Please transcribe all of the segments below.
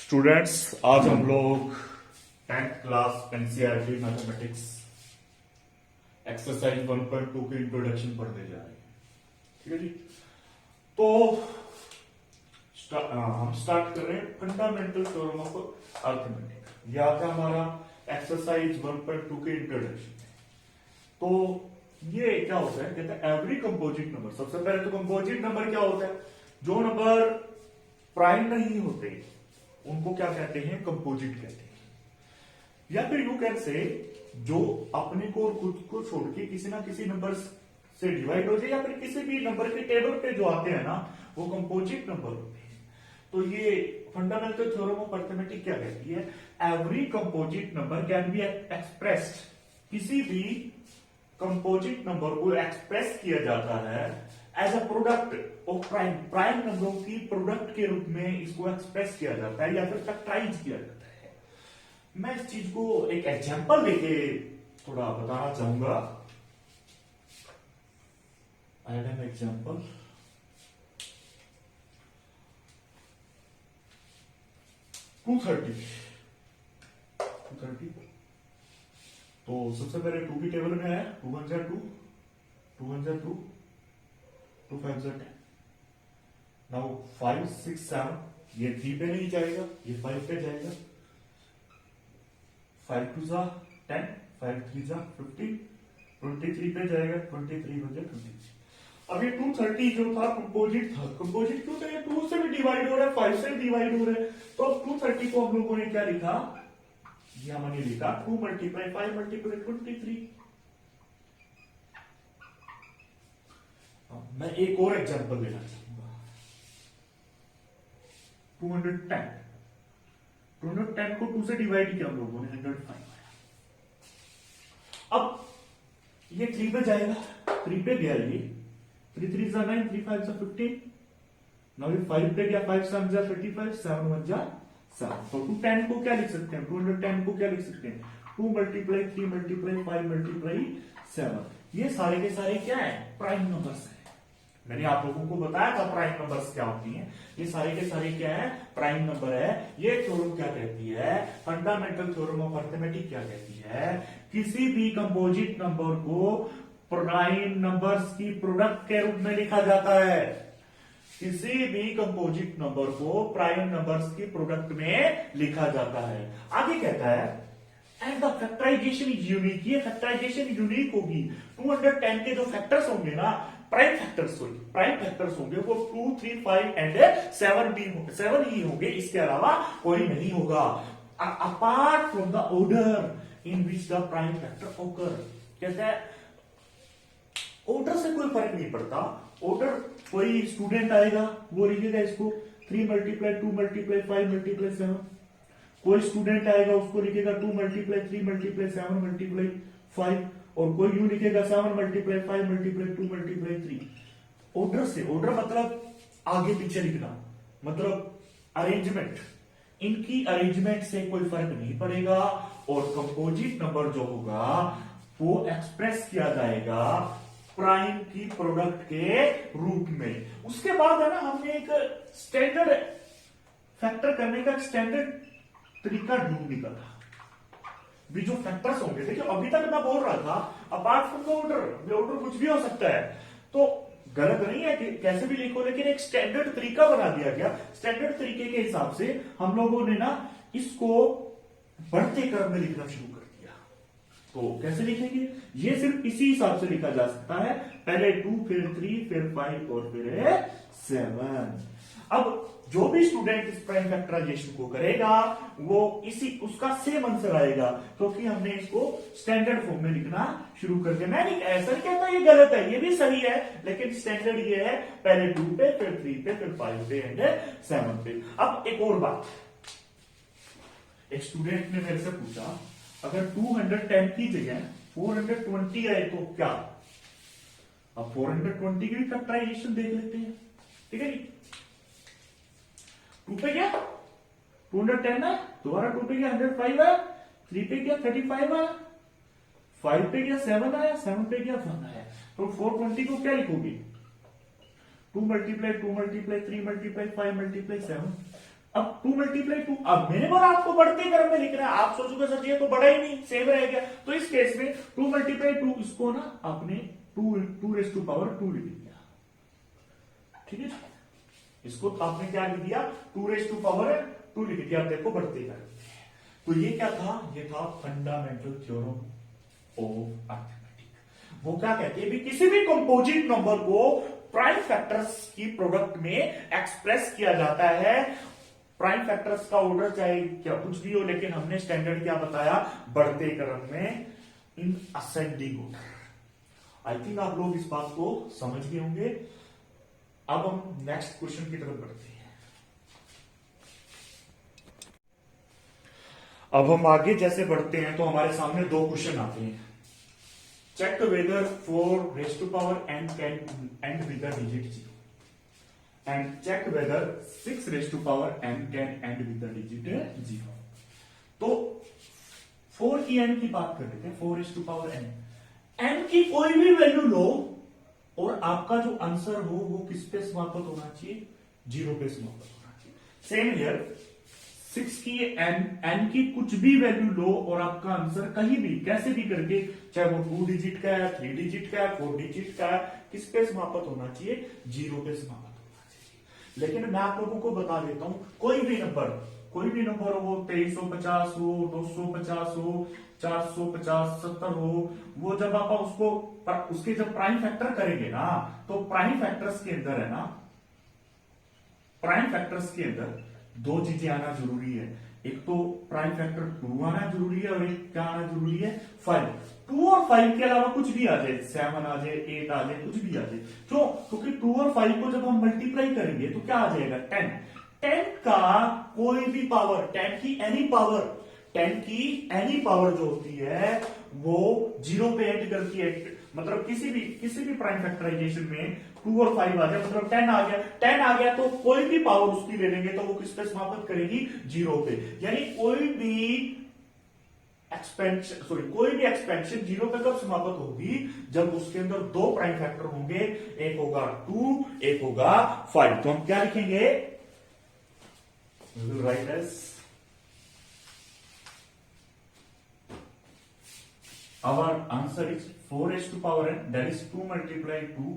Students, आज हम लोग 10th class NCERT mathematics exercise 1.2 के इंट्रोडक्शन पढ़ने जा रहे हैं। ठीक है जी। तो हम स्टार्ट कर रहे हैं फंडामेंटल थ्योरम ऑफ अर्थमेटिक। यह आता है हमारा एक्सरसाइज 1.2 के इंट्रोडक्शन। तो ये क्या होता है, कहते हैं एवरी कंपोजिट नंबर। सबसे पहले तो कंपोजिट नंबर क्या होता है, जो नंबर प्राइम नहीं होते उनको क्या कहते हैं, कंपोजिट कहते हैं। या फिर यू कैन से जो अपने को और खुद को छोड़ के किसी ना किसी नंबर से डिवाइड हो जाए, या फिर किसी भी नंबर के टेबल पे जो आते हैं ना, वो कंपोजिट नंबर होते हैं। तो ये फंडामेंटल थ्योरम ऑफ अर्थमेटिक क्या कहती है, every composite number can be expressed. किसी भी कंपोजिट नंबर को एक्सप्रेस किया जाता है as a product of prime. Prime नंबरों की प्रोडक्ट के रूप में इसको एक्सप्रेस किया जाता है या फिर फैक्टराइज किया जाता है। मैं इस चीज को एक एग्जांपल लेके थोड़ा बताना चाहूंगा। I have an example. Two thirty. तो सबसे पहले 2 की टेबल में है 2 1 जा 2, 2 1 जा 2, 2 5 जा 10। नाउ 5 6 7 ये 3 पे नहीं जाएगा, ये 5 पे जाएगा। 5 2 जा 10, 5 3 जा 15, 23 पे जाएगा, 23 बजे 23। अब ये 230 जो था कंपोजिट था। कंपोजिट क्यों था, ये 2 से भी डिवाइड हो रहा है, 5 से डिवाइड हो रहा है। तो अब 230 को हम लोगों ने क्या लिखा, ये हमने लिखा 2 × 5 × 23। मैं एक और एग्जांपल लेना चाहूंगा। 210। 210 को 2 से डिवाइड किया हम लोगों ने, 105। अब ये 3 पे जाएगा, 3 पे गया, ये 3 3 जा 9, 3 5 जा 15। नाउ ये 5 पे गया, 5 7 जा 35, 7 1 जा 7। तो 210 को क्या लिख सकते हैं, 210 को क्या लिख सकते हैं, 2 × 3 × 5 × 7। ये सारे के सारे क्या है, प्राइम नंबर्स है। मैंने आप लोगों को बताया था प्राइम नंबर्स क्या होती हैं। ये सारे के सारे क्या है, प्राइम नंबर है। ये थ्योरम क्या कहती है, फंडामेंटल थ्योरम ऑफ अर्थमेटिक क्या कहती है, किसी भी कंपोजिट नंबर को प्राइम नंबर्स की प्रोडक्ट के रूप में लिखा जाता है। किसी भी कंपोजिट नंबर को प्राइम नंबर्स की प्रोडक्ट में लिखा जाता है। आगे कहता है and the factorisation is unique. ये फैक्टराइजेशन यूनिक होगी। 210 के जो फैक्टर्स होंगे ना, प्राइम फैक्टर्स होंगे, वो 2 3 5 एंड 7 ही होंगे। इसके अलावा कोई नहीं होगा। Apart from the order in which the prime factor ओकर। कहता है ऑर्डर से कोई फर्क नहीं पड़ता। ऑर्डर, कोई स्टूडेंट आएगा वो लिखेगा इसको 3 × 2 × 5 × 7। कोई स्टूडेंट आएगा उसको लिखेगा 2 × 3 × 7 × 5। और कोई यूं लिखेगा 7 × 5 × 2 × 3। ऑर्डर से, ऑर्डर मतलब आगे पीछे लिखना, मतलब अरेंजमेंट। इनकी अरेंजमेंट से कोई फर्क नहीं पड़ेगा। और कंपोजिट नंबर जो होगा वो एक्सप्रेस किया जाएगा प्राइम की प्रोडक्ट के रूप में। उसके बाद है ना, हमने एक स्टैंडर्ड फैक्टर करने का स्टैंडर्ड तरीका ढूंढ निकाला। भी जो फैक्टर्स होंगे, देखिए अभी तक मैं बोल रहा था apart from the order, order कुछ भी हो सकता है, तो गलत नहीं है कि कैसे भी लिखो, लेकिन एक स्टैंडर्ड तरीका बना दिया गया। स्टैंडर्ड तरीके के हिसाब से हम लोगों ने ना इसको बढ़ते क्रम में लिखना शुरू कर दिया। तो कैसे लिखेंगे, ये सिर्फ इसी हिसाब से लिखा जा सकता है। पहले 2, फिर 3, फिर 5 और फिर 7। अब जो भी स्टूडेंट इस प्राइम फैक्टराइजेशन को करेगा वो इसी उसका सेम आंसर आएगा, क्योंकि हमने इसको स्टैंडर्ड फॉर्म में लिखना शुरू कर दिया। मैं नहीं ऐसा नहीं कहता ये गलत है, ये भी सही है, लेकिन स्टैंडर्ड ये है, पहले 2 पे, फिर 3 पे, फिर 5 पे एंड 7 पे। अब एक और बात, एक स्टूडेंट ने मेरे से पूछा अगर 210 की जगह 420 आए तो क्या। अब 420 की भी फैक्टराइजेशन देख लेते हैं। ठीक है जी। 2 पे क्या 210 है, दोबारा 2 पे क्या 105 है, 3 पे क्या 35 है, 5 पे क्या 7 है, 7 पे क्या 1 है। तो 420 को क्या लिखोगे, 2 × 2 × 3 × 5 × 7। अब 2 मल्टीप्लाई 2, अब मैंने बोला आपको बढ़ते क्रम में लिखना है, आप सोचोगे सर ये तो बड़ा ही नहीं, सेम रह गया। तो इस केस में 2 मल्टीप्लाई 2, इसको ना आपने 2 रेज़ टू पावर 2 लिख दिया, ठीक है। इसको आपने क्या लिख दिया, 2 रेज़ टू पावर 2 लिख दिया। आप देखो बढ़ते क्रम। तो ये क्या था, ये था फंडामेंटल थ्योरम ऑफ अरिथमेटिक। वो क्या कहते हैं, किसी भी कंपोजिट नंबर को प्राइम फैक्टर्स की प्रोडक्ट में एक्सप्रेस किया जाता है। प्राइम फैक्टर्स का ऑर्डर चाहे क्या कुछ भी हो, लेकिन हमने स्टैंडर्ड क्या बताया, बढ़ते क्रम में, in ascending order. I think आप लोग इस बात को समझ गए होंगे। अब हम नेक्स्ट क्वेश्चन की तरफ बढ़ते हैं। अब हम आगे जैसे बढ़ते हैं तो हमारे सामने दो क्वेश्चन आते हैं। Check whether 4 raise to power n can end with the digit 0 and check whether 6 raised to power n can end with the digit 0। तो 4 की n की बात कर रहे थे, 4 raised to power n की कोई भी वैल्यू लो और आपका जो आंसर हो वो किस पे समाप्त होना चाहिए, 0 पे समाप्त होना चाहिए। सेम हियर 6 की n की कुछ भी वैल्यू लो और आपका आंसर कहीं भी कैसे भी करके, चाहे वो 2 डिजिट का है, 3 डिजिट का है, 4 डिजिट का है, किस पे समाप्त होना चाहिए, 0 पे समाप्त होना चाहिए। लेकिन मैं आप लोगों को बता देता हूं, कोई भी नंबर हो, 2350 हो, 250 हो, 450, 70 हो, वो जब आप उसके जब प्राइम फैक्टर करेंगे ना, तो प्राइम फैक्टर्स के अंदर है ना, प्राइम फैक्टर्स के अंदर दो चीजें आना जरूरी है। एक तो प्राइम फैक्टर 2 आना जरूरी है और एक क्या आना जरूरी है, 5। 2 और 5 के अलावा कुछ भी आ जाए, 7 आ जाए, 8 आ जाए, कुछ भी आ जाए। क्यों? क्योंकि 2 और 5 को जब हम मल्टीप्लाई करेंगे तो क्या आ जाएगा, 10। 10 का कोई भी पावर, 10 की एनी पावर जो होती है वो 0 पे एंड करती है। मतलब किसी भी प्राइम फैक्टराइजेशन में 2 और 5 आ जाए, मतलब 10 आ गया, 10 आ गया तो कोई भी पावर उसकी ले लेंगे तो वो किस पे समाप्त करेगी, 0 पे। यानी कोई भी एक्सपेंशन 0 पे कब समाप्त होगी, जब उसके अंदर दो प्राइम फैक्टर होंगे, एक होगा 2, एक होगा 5। तो हम क्या लिखेंगे, write as our answer is 4 raised to power n, that is 2 multiply 2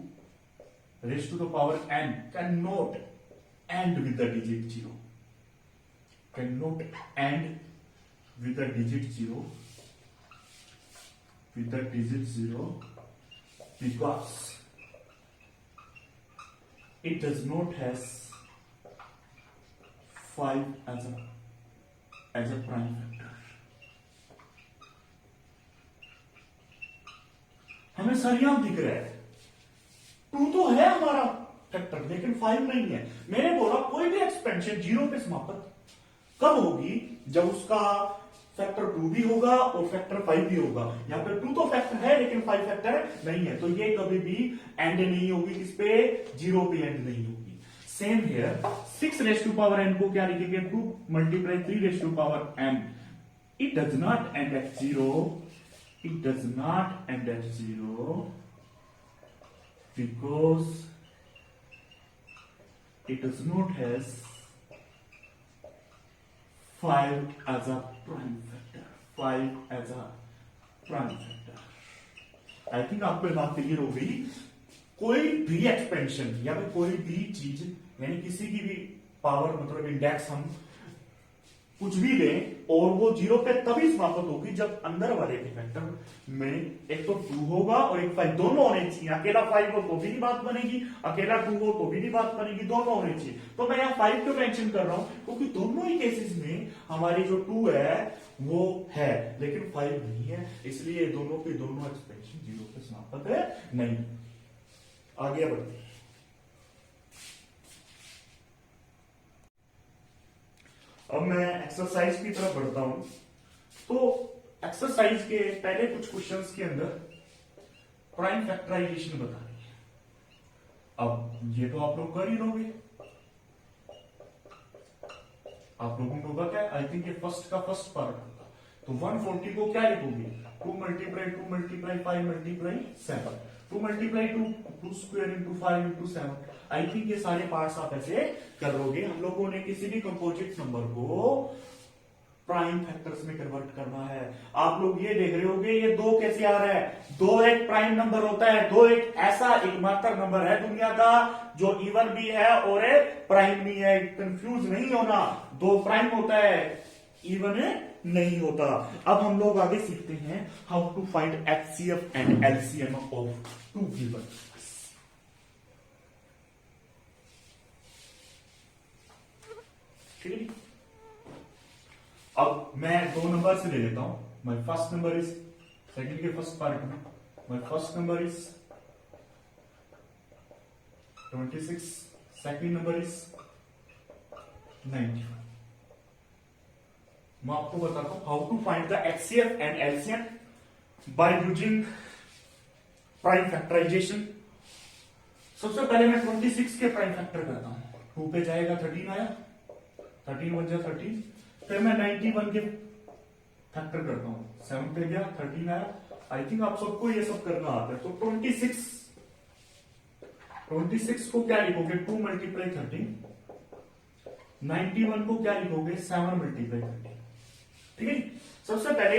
raised to the power n cannot end with the digit 0, cannot end with the digit 0 because it does not has 5 as a prime factor। हमें सरियाम दिख रहा है, 2 तो है हमारा factor लेकिन 5 नहीं है। मैंने बोला कोई भी एक्सपेंशन 0 पे समाप्त कब होगी, जब उसका फैक्टर 2 भी होगा और फैक्टर 5 भी होगा। यहां पे 2 तो फैक्टर है लेकिन 5 फैक्टर नहीं है, तो ये कभी भी एंड नहीं होगी, किस पे, 0 पे एंड नहीं होगी। Same here 6 raise to power n को क्या लिखेंगे, 2 multiply 3 raise to power n, it does not end at 0, it does not end at 0 because it does not has 5 as a prime factor, 5 as a prime factor। I think आपको ये बात clear हो गई। कोई भी expansion या फिर कोई भी चीज, यानी किसी की भी पावर मतलब इंडेक्स हम कुछ भी लें और वो 0 पे तभी समाप्त होगी जब अंदर वाले के फैक्टर में एक तो 2 होगा और एक 5, दोनों होने चाहिए। अकेला 5 हो तो भी नहीं बात बनेगी, अकेला 2 हो तो भी नहीं बात बनेगी, दोनों होने चाहिए। तो मैं यहाँ 5 क्यों मेंशन कर रहा हूं, क्योंकि दोनों ही केसेस में हमारी जो 2 है वो है लेकिन 5 नहीं है, इसलिए दोनों के दोनों एक्सपेंशन 0 पे समाप्त है नहीं। आगे बढ़ते हैं। अब मैं एक्सरसाइज की तरफ बढ़ता हूं। तो एक्सरसाइज के पहले कुछ क्वेश्चंस के अंदर प्राइम फैक्टराइजेशन बतानी है। अब ये तो आप लोग कर ही लोगे, आप लोगों को होगा क्या, आई थिंक ये फर्स्ट पार्ट होगा। तो 140 को क्या लिखोगे, 2 multiply 2 multiply 5 multiply 7। 2 multiply 2, 2 square into 5 into 7। आई थिंक ये सारे पार्ट्स आप ऐसे कर लोगे। हम लोगों ने किसी भी कंपोजिट नंबर को प्राइम फैक्टर्स में कन्वर्ट करना है। आप लोग ये देख रहे होगे ये 2 कैसे आ रहा है। 2 एक प्राइम नंबर होता है, 2 एक ऐसा एकमात्र नंबर है दुनिया का जो इवन भी है और प्राइम भी है। कंफ्यूज नहीं होना, 2 प्राइम होता है, इवन नहीं होता। अब हम लोग आगे सीखते हैं how to find HCF and LCM of 2 given. ठीक है, अब मैं 2 नंबर से ले लेता हूं। My first number is, second के फर्स्ट पार्ट में my first number is 26, second number is 91। मैं आपको बताता हूं how to find the HCF and LCM by using prime factorisation. सबसे पहले मैं 26 के प्राइम फैक्टर करता हूं। 2 पे जाएगा 13 आया, 13 1 जा 13। फिर मैं 91 के फैक्टर करता हूं, 7 पे गया 13 आया। आई थिंक आप सबको ये सब करना आता है। तो 26 को क्या लिखोगे, 2 मल्टीप्लाई 13। 91 को क्या लिखोगे, 7 मल्टीप्लाई 13। ठीक है, सबसे पहले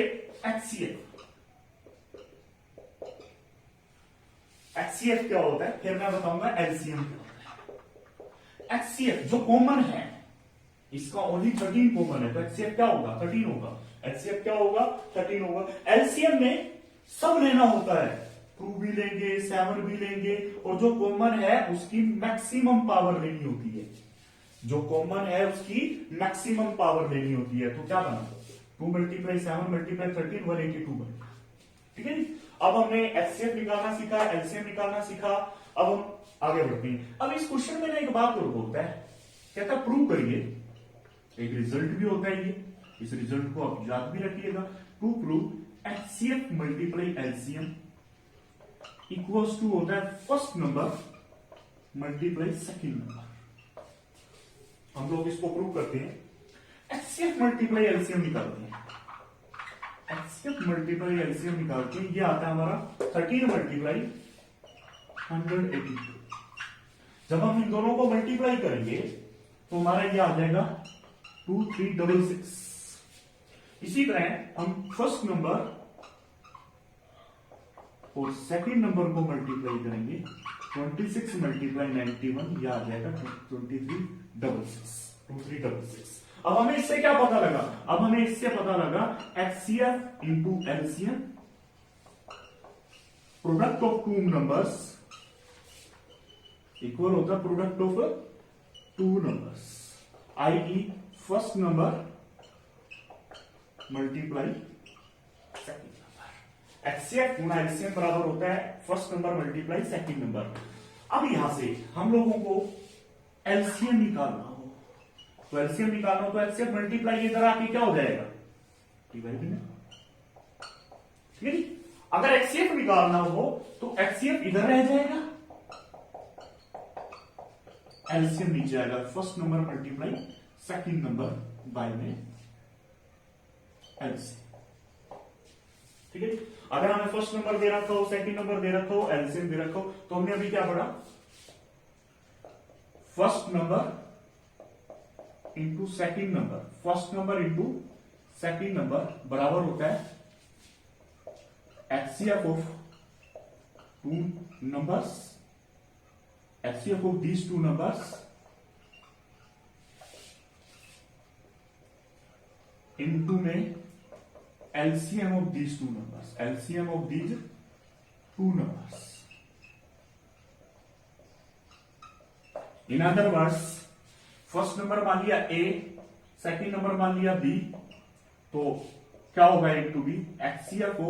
एचसीएफ क्या होता है, फिर मैं बताऊंगा एलसीएम क्या होता है। एचसीएफ जो कॉमन है, इसका ओनली 13 कॉमन है, तो एचसीएफ क्या होगा, 13 होगा। एचसीएफ क्या होगा, 13 होगा। एलसीएम में सब लेना होता है, 2 भी लेंगे 7 भी लेंगे, और जो कॉमन है उसकी मैक्सिमम पावर लेनी होती है। जो कॉमन है उसकी मैक्सिमम पावर लेनी होती है। तो क्या बना, 2 मल्टीप्लाई 7 मल्टीप्लाई 13, 182 बन। ठीक है जी, अब हमने एचसीएफ निकालना सीखा, एलसीएम निकालना सीखा। अब हम आगे बढ़ते हैं। अब इस क्वेश्चन में ना एक बात और बोलता है, कहता प्रूव करिए, एक रिजल्ट भी होता है ये, इस रिजल्ट को आप याद भी रखिएगा। To prove HCF multiply LCM equals to होता है first number multiply second number. हम लोग इसको प्रूव करते हैं। एचसीएफ मल्टीप्लाई एलसीएम निकालते हैं, एचसीएफ मल्टीप्लाई एलसीएम निकालते हैं। ये आता है हमारा 13 मल्टीप्लाई 182। जब हम इन दोनों को मल्टीप्लाई करेंगे तो हमारा ये आ जाएगा 2366। इसी तरह हम फर्स्ट नंबर और सेकंड नंबर को मल्टीप्लाई करेंगे, 26 मल्टीप्लाई 91, यह आ जाएगा 2366। अब हमें इससे क्या पता लगा, अब हमें इससे पता लगा HCF into LCM, product of 2 numbers equal होता है product of 2 numbers, I first number multiply second number. HCF Guna LCM बराबर होता है first number multiply second number. अब यहां से हम लोगों को एलसीएम निकालना हो, तो एलसीएम निकालना हो तो एचसीएफ मल्टीप्लाई इधर आके क्या हो जाएगा, डिवाइड में। ठीक है जी, अगर एचसीएफ निकालना हो तो एचसीएफ इधर रह जाएगा, एलसीएम नीचे आएगा, first number multiply second number by में एलसीएम। ठीक है, अगर हमें फर्स्ट नंबर दे रखा हो, सेकंड नंबर दे रखा हो, एलसीएम दे रखा हो, तो हमने अभी क्या पढ़ा, first number into second number, first number into second number बराबर होता है HCF of 2 numbers, HCF of these 2 numbers into में LCM of these 2 numbers, LCM of these 2 numbers. In other words, first number मान लिया A, second number मान लिया B, तो क्या होगा into B, HCF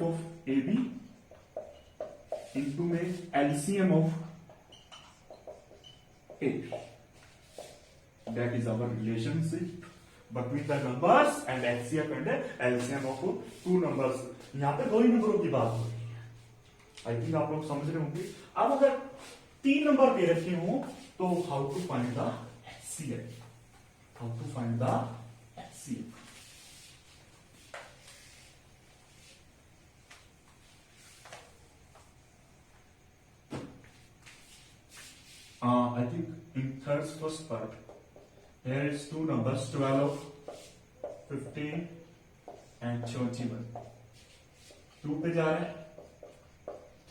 of AB into में LCM of A. That is our relationship between the numbers and HCF and LCM of 2 numbers. यहां पे 2 ही नंबरों की बात हो रही है, आई थिंक आप लोग समझ रहे होंगे। अब अगर 3 नंबर दे रखे हो तो how to find the HCF, how to find the HCF. I think in third first part, here is two numbers 12, 15 and 21. 2 पे जा रहा है,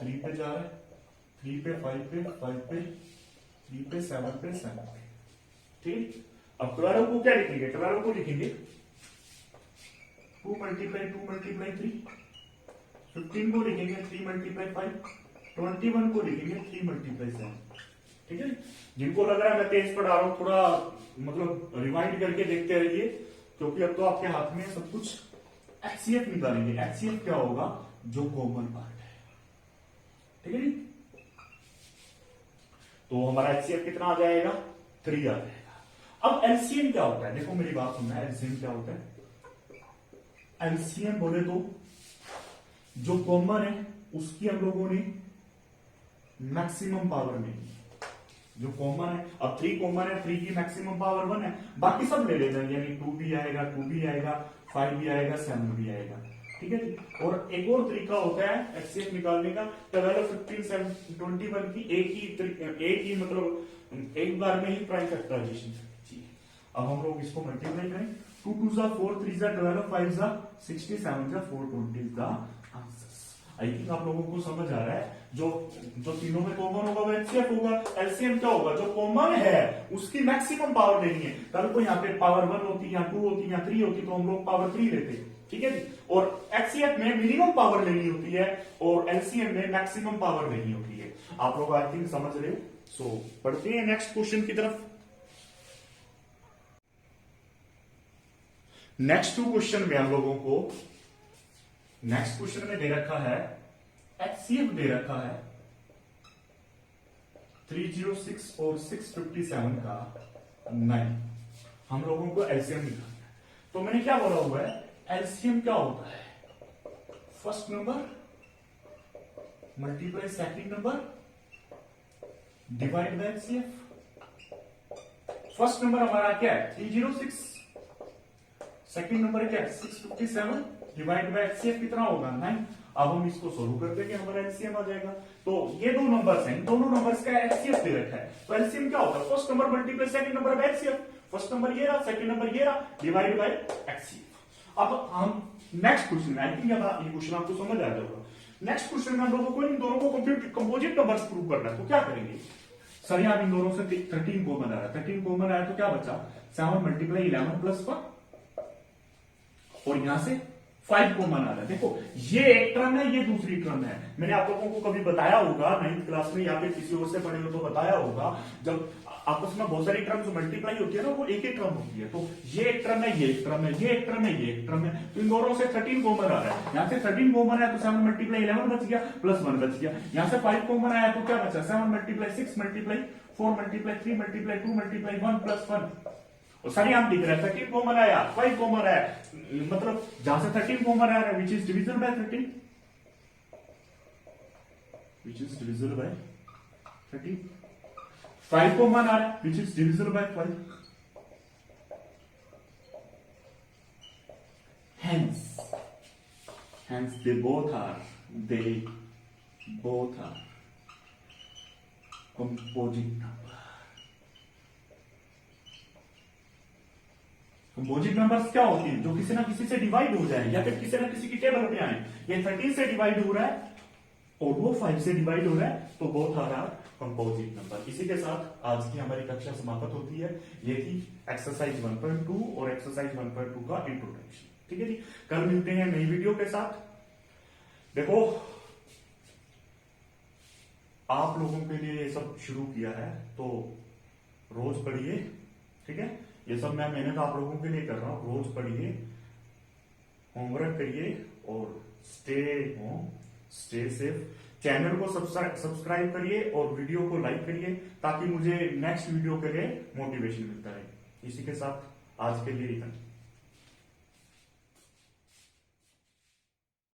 3 पे जा रहा है, 3 पे 5 पे 5 पे 3 पे 7 पे 7 पे। ठीक, अब 12 को क्या लिखेंगे? 12 को लिखेंगे 2 मल्टीप्लाई 2 मल्टीप्लाई 3, 15 को लिखेंगे 3 मल्टीप्लाई 5, 21 को लिखेंगे 3 मल्टीप्लाई 7। ठीक है, जिनको लग रहा है मैं तेज पढ़ा रहा हूं, थोड़ा मतलब रिवाइंड करके देखते रहिए, क्योंकि अब तो आपके हाथ में सब कुछ। एचसीएफ निकालेंगे। एचसीएफ क्या होगा? जो कॉमन पार्ट है। ठीक है जी, तो हमारा एचसीएफ कितना आ जाएगा? 3 आ जाएगा। अब एलसीएम क्या होता है? देखो मेरी बात सुनना, एलसीएम क्या होता है? एलसीएम बोले तो जो कॉमन है उसकी हम लोगों ने मैक्सिमम पावर में, जो कॉमन है, अब 3 कॉमन है, 3 की मैक्सिमम पावर 1 है, बाकी सब ले लेते हैं, यानी 2 भी आएगा, 2 भी आएगा, 5 भी आएगा, 7 भी आएगा। ठीक है जी। और एक और तरीका होता है एचसीएफ निकालने का, 12, 15, 7, 21 की एक ही मतलब एक बार में ही प्राइम फैक्टराइजेशन। अब हम लोग इसको मल्टीप्लाई करें, 2 2 जा 4, 3 जा 12, 5 जा 60, 7 जा 420 द आंसर्स। आई थिंक आप लोगों को समझ आ रहा है। जो तीनों में कॉमन होगा वो एचसीएफ होगा। एलसीएम क्या होगा? जो कॉमन है उसकी मैक्सिमम पावर लेनी है। कल को यहाँ पे पावर 1 होती, यहाँ 2 होती, यहाँ 3 होती, तो हम लोग पावर 3 लेते। ठीक है जी। और एचसीएफ में मिनिमम पावर लेनी होती है और एलसीएम में मैक्सिमम पावर लेनी होती है। आप लोग आई थिंक समझ रहे हो। सो पढ़ते हैं नेक्स्ट क्वेश्चन की तरफ। नेक्स्ट 2 क्वेश्चन में हम लोगों को, नेक्स्ट क्वेश्चन में दे रखा है एचसीएफ दे रखा है 306 और 657 का 9। हम लोगों को एलसीएम निकालना है। तो मैंने क्या बोला हुआ है? एलसीएम क्या होता है? First number multiply second number divide by HCF. First number हमारा क्या है? 306। सेकंड नंबर क्या है? 657 डिवाइड बाय एचसीएफ कितना होगा? 9। अब हम इसको सोल्व कर देंगे, हमारा एलसीएम आ जाएगा। तो ये 2 नंबर्स हैं, दोनों नंबर्स का एचसीएफ दे रखा है। तो एलसीएम क्या होता है? First number multiply second number by HCF. First number ये रहा, सेकंड नंबर ये रहा, डिवाइड बाय एचसीएफ। अब हम नेक्स्ट क्वेश्चन, आई थिंक ये क्वेश्चन आपको समझ आ जाएगा। नेक्स्ट क्वेश्चन में हम लोगों को इन दोनों को कंपोजिट नंबर्स प्रूव करना है। तो क्या करेंगे? सर यहाँ इन दोनों से 13 कॉमन आ रहा है। 13 कॉमन आया तो क्या बचा? 7 मल्टीप्लाई 11 प्लस 1, और यहां से 5 कॉमन आ रहा है। देखो ये एक टर्म है, ये दूसरी टर्म है। मैंने आप लोगों को कभी बताया होगा 9th क्लास में, या फिर किसी और से पढ़े हो तो बताया होगा, जब आपस में बहुत सारी टर्म्स मल्टीप्लाई होती है ना, वो एक ही टर्म होती है। तो ये एक टर्म है, ये एक टर्म है, ये एक टर्म है, ये एक टर्म है। तो इन दोनों से 13 कॉमन आ रहा है। यहाँ से 13 कॉमन है तो 7 मल्टीप्लाई 11 बच गया, प्लस 1 बच गया। यहाँ से 5 कॉमन आया तो क्या बचा? 7 multiply 6 multiply 4 multiply 3 multiply 2 multiply 1 plus 1। और सारी हम दिख रहा है, 13 कॉमन आया, 5 कॉमन आया, मतलब जहां से 13 कॉमन आ रहा है, which is divisible by 13, which is divisible by 13। 5 common आ रहा है, which is divisible by 5। hence they both are composite number। Composite numbers क्या होती हैं? जो किसी ना किसी से डिवाइड हो जाए, या फिर किसी ना किसी की टेबल पे आए। ये 13 से डिवाइड हो रहा है और वो 5 से डिवाइड हो रहा है, तो बोथ आर कंपोजिट नंबर। इसी के साथ आज की हमारी कक्षा समाप्त होती है। ये थी एक्सरसाइज 1.2 और एक्सरसाइज 1.2 का इंट्रोडक्शन। ठीक है जी, कल मिलते हैं नई वीडियो के साथ। देखो आप लोगों के लिए ये सब शुरू किया है, तो रोज पढ़िए। ठीक है, ये सब मैं मेहनत आप लोगों के लिए कर रहा हूं। रोज पढ़िए, होमवर्क करिए और stay home, stay safe. Channel को सब्सक्राइब करिए और वीडियो को लाइक करिए, ताकि मुझे नेक्स्ट वीडियो के लिए मोटिवेशन मिलता रहे। इसी के साथ आज के लिए इतना।